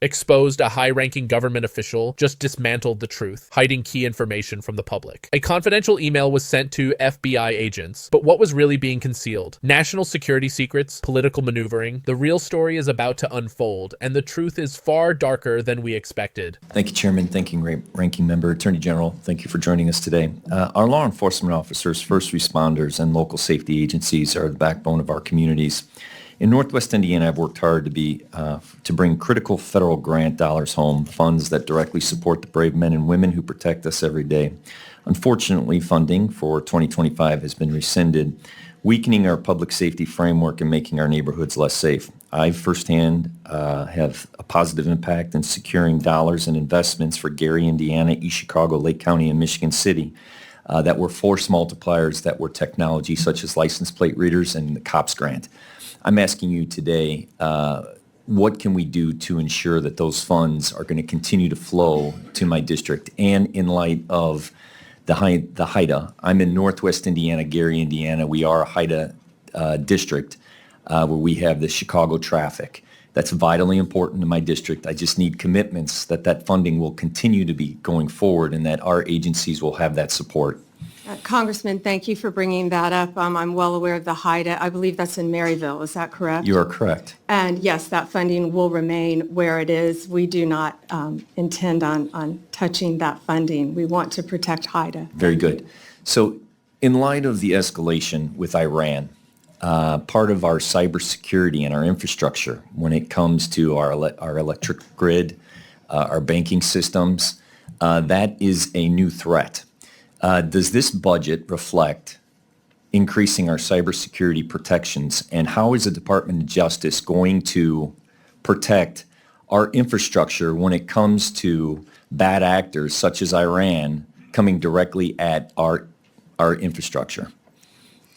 exposed a high-ranking government official just dismantled the truth, hiding key information from the public. A confidential email was sent to FBI agents, but what was really being concealed? National security secrets, political maneuvering. The real story is about to unfold, and the truth is far darker than we expected. Thank you, Chairman. Thank you, Ranking Member. Attorney General, thank you for joining us today. Our law enforcement officers, first responders, and local safety agencies are the backbone of our communities. In Northwest Indiana, I've worked hard to bring critical federal grant dollars home, funds that directly support the brave men and women who protect us every day. Unfortunately, funding for 2025 has been rescinded, weakening our public safety framework and making our neighborhoods less safe. I firsthand have a positive impact in securing dollars and investments for Gary, Indiana, East Chicago, Lake County, and Michigan City that were force multipliers that were technology such as license plate readers and the COPS grant. I'm asking you today, what can we do to ensure that those funds are going to continue to flow to my district? And in light of the HIDA, I'm in Northwest Indiana, Gary, Indiana. We are a HIDA district where we have the Chicago traffic. That's vitally important to my district. I just need commitments that that funding will continue to be going forward and that our agencies will have that support. Congressman, thank you for bringing that up. I'm well aware of the HIDA. I believe that's in Maryville. Is that correct? You are correct. And yes, that funding will remain where it is. We do not intend on touching that funding. We want to protect HIDA. Very good. So in light of the escalation with Iran, part of our cybersecurity and our infrastructure when it comes to our electric grid, our banking systems, that is a new threat. Does this budget reflect increasing our cybersecurity protections, and how is the Department of Justice going to protect our infrastructure when it comes to bad actors such as Iran coming directly at our infrastructure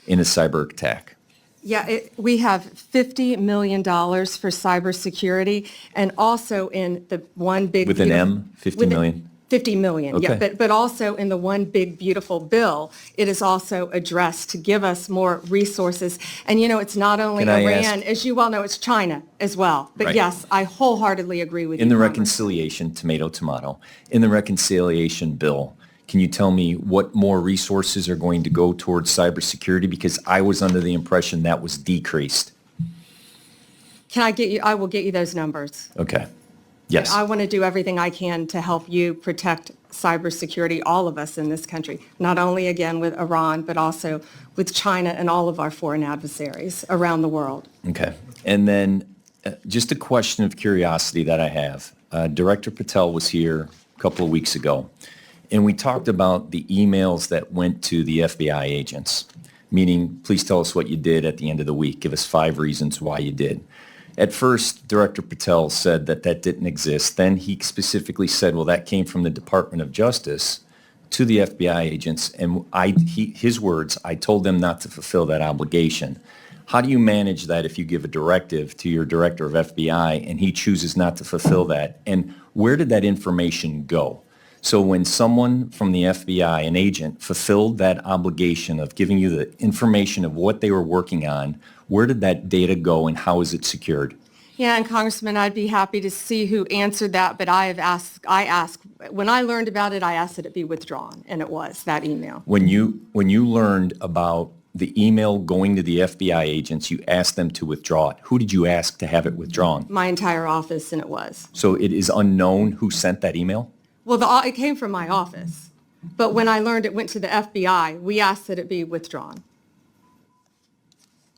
in a cyber attack? Yeah, we have $50 million for cybersecurity, and also in the one big... With an M, 50 million? 50 million, okay. Yeah, but also in the one big beautiful bill, it is also addressed to give us more resources. And you know, it's not only Iran, as you well know, it's China as well. But right. Yes, I wholeheartedly agree with you. In the reconciliation, tomato, in the reconciliation bill, can you tell me what more resources are going to go towards cybersecurity? Because I was under the impression that was decreased. I will get you those numbers. Okay. Yes. I want to do everything I can to help you protect cybersecurity, all of us in this country, not only again with Iran, but also with China and all of our foreign adversaries around the world. Okay. And then just a question of curiosity that I have. Director Patel was here a couple of weeks ago, and we talked about the emails that went to the FBI agents, meaning, please tell us what you did at the end of the week. Give us 5 reasons why you did. At first, Director Patel said that didn't exist. Then he specifically said, well, that came from the Department of Justice to the FBI agents. And his words, I told them not to fulfill that obligation. How do you manage that if you give a directive to your director of FBI and he chooses not to fulfill that? And where did that information go? So when someone from the FBI, an agent, fulfilled that obligation of giving you the information of what they were working on, where did that data go and how is it secured? Yeah, and Congressman, I'd be happy to see who answered that, but I asked, when I learned about it, I asked that it be withdrawn, and it was, that email. When you learned about the email going to the FBI agents, you asked them to withdraw it. Who did you ask to have it withdrawn? My entire office, and it was. So it is unknown who sent that email? Well, it came from my office, but when I learned it went to the FBI, we asked that it be withdrawn.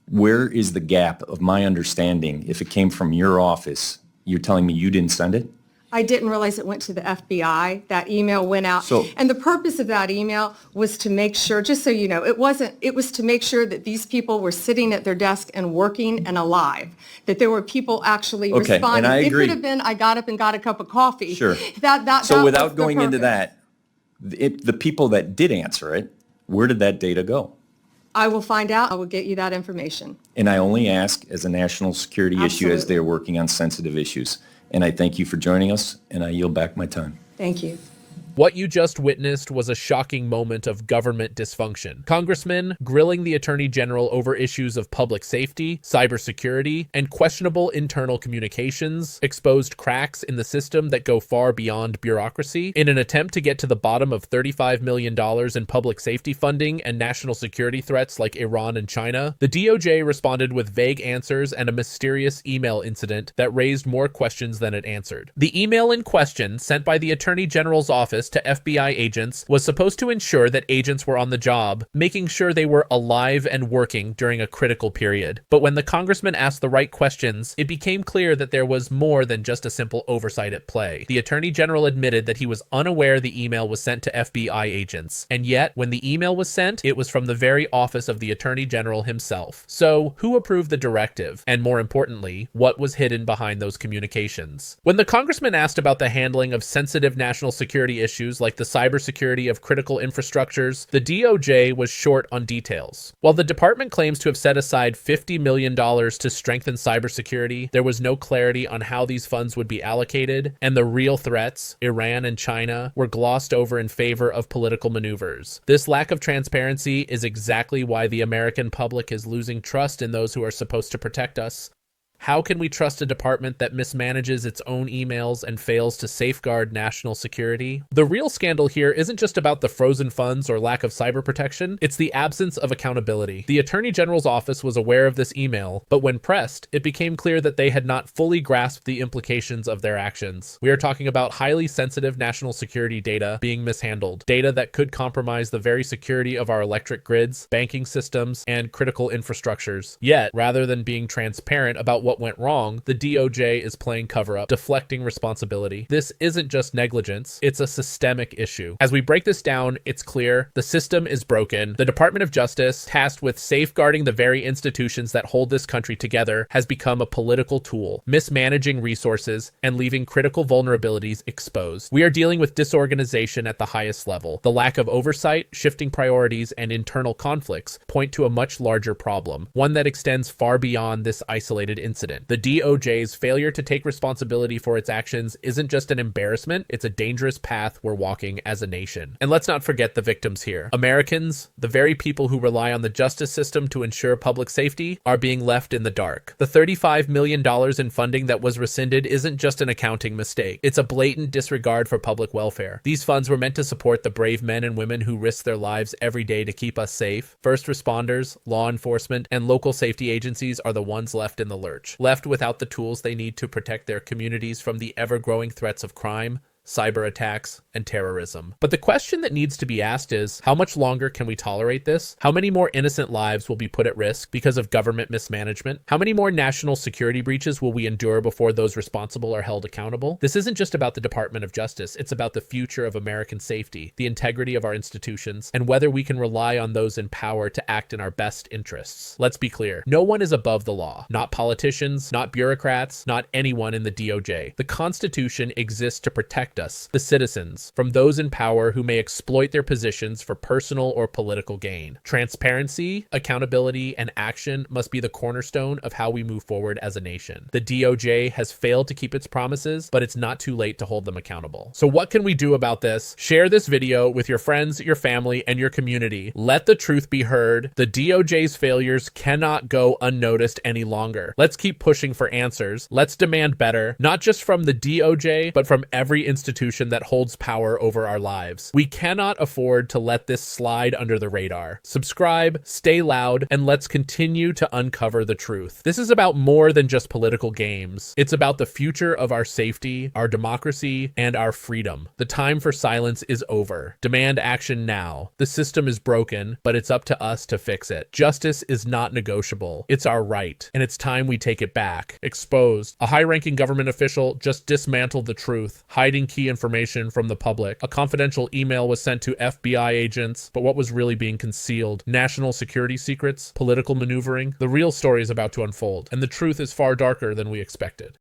Where is the gap of my understanding? If it came from your office, you're telling me you didn't send it? I didn't realize it went to the FBI. That email went out. And the purpose of that email was to make sure, just so you know, it was to make sure that these people were sitting at their desk and working and alive, that there were people actually responding. And I agree. It could have been, I got up and got a cup of coffee. Sure. So without going into that, the people that did answer it, where did that data go? I will find out. I will get you that information. And I only ask as a national security issue as they're working on sensitive issues. And I thank you for joining us, and I yield back my time. Thank you. What you just witnessed was a shocking moment of government dysfunction. Congressmen grilling the Attorney General over issues of public safety, cybersecurity, and questionable internal communications exposed cracks in the system that go far beyond bureaucracy. In an attempt to get to the bottom of $35 million in public safety funding and national security threats like Iran and China, the DOJ responded with vague answers and a mysterious email incident that raised more questions than it answered. The email in question, sent by the Attorney General's office to FBI agents, was supposed to ensure that agents were on the job, making sure they were alive and working during a critical period. But when the congressman asked the right questions, it became clear that there was more than just a simple oversight at play. The Attorney General admitted that he was unaware the email was sent to FBI agents, and yet, when the email was sent, it was from the very office of the Attorney General himself. So, who approved the directive? And more importantly, what was hidden behind those communications? When the congressman asked about the handling of sensitive national security issues like the cybersecurity of critical infrastructures, the DOJ was short on details. While the department claims to have set aside $50 million to strengthen cybersecurity, there was no clarity on how these funds would be allocated, and the real threats, Iran and China, were glossed over in favor of political maneuvers. This lack of transparency is exactly why the American public is losing trust in those who are supposed to protect us. How can we trust a department that mismanages its own emails and fails to safeguard national security? The real scandal here isn't just about the frozen funds or lack of cyber protection, it's the absence of accountability. The Attorney General's office was aware of this email, but when pressed, it became clear that they had not fully grasped the implications of their actions. We are talking about highly sensitive national security data being mishandled, data that could compromise the very security of our electric grids, banking systems, and critical infrastructures. Yet, rather than being transparent about what went wrong, the DOJ is playing cover-up, deflecting responsibility. This isn't just negligence, it's a systemic issue. As we break this down, it's clear the system is broken. The Department of Justice, tasked with safeguarding the very institutions that hold this country together, has become a political tool, mismanaging resources and leaving critical vulnerabilities exposed. We are dealing with disorganization at the highest level. The lack of oversight, shifting priorities, and internal conflicts point to a much larger problem, one that extends far beyond this isolated incident. The DOJ's failure to take responsibility for its actions isn't just an embarrassment, it's a dangerous path we're walking as a nation. And let's not forget the victims here. Americans, the very people who rely on the justice system to ensure public safety, are being left in the dark. The $35 million in funding that was rescinded isn't just an accounting mistake. It's a blatant disregard for public welfare. These funds were meant to support the brave men and women who risk their lives every day to keep us safe. First responders, law enforcement, and local safety agencies are the ones left in the lurch, left without the tools they need to protect their communities from the ever-growing threats of crime, cyber attacks, and terrorism. But the question that needs to be asked is, how much longer can we tolerate this? How many more innocent lives will be put at risk because of government mismanagement? How many more national security breaches will we endure before those responsible are held accountable? This isn't just about the Department of Justice, it's about the future of American safety, the integrity of our institutions, and whether we can rely on those in power to act in our best interests. Let's be clear, no one is above the law. Not politicians, not bureaucrats, not anyone in the DOJ. The Constitution exists to protect us, the citizens, from those in power who may exploit their positions for personal or political gain. Transparency, accountability, and action must be the cornerstone of how we move forward as a nation. The DOJ has failed to keep its promises, but it's not too late to hold them accountable. So what can we do about this? Share this video with your friends, your family, and your community. Let the truth be heard. The DOJ's failures cannot go unnoticed any longer. Let's keep pushing for answers. Let's demand better, not just from the DOJ, but from every institution that holds power over our lives. We cannot afford to let this slide under the radar. Subscribe, stay loud, and let's continue to uncover the truth. This is about more than just political games. It's about the future of our safety, our democracy, and our freedom. The time for silence is over. Demand action now. The system is broken, but it's up to us to fix it. Justice is not negotiable. It's our right, and it's time we take it back. Exposed. A high-ranking government official just dismantled the truth, hiding key information from the public. A confidential email was sent to FBI agents, but what was really being concealed? National security secrets? Political maneuvering? The real story is about to unfold, and the truth is far darker than we expected.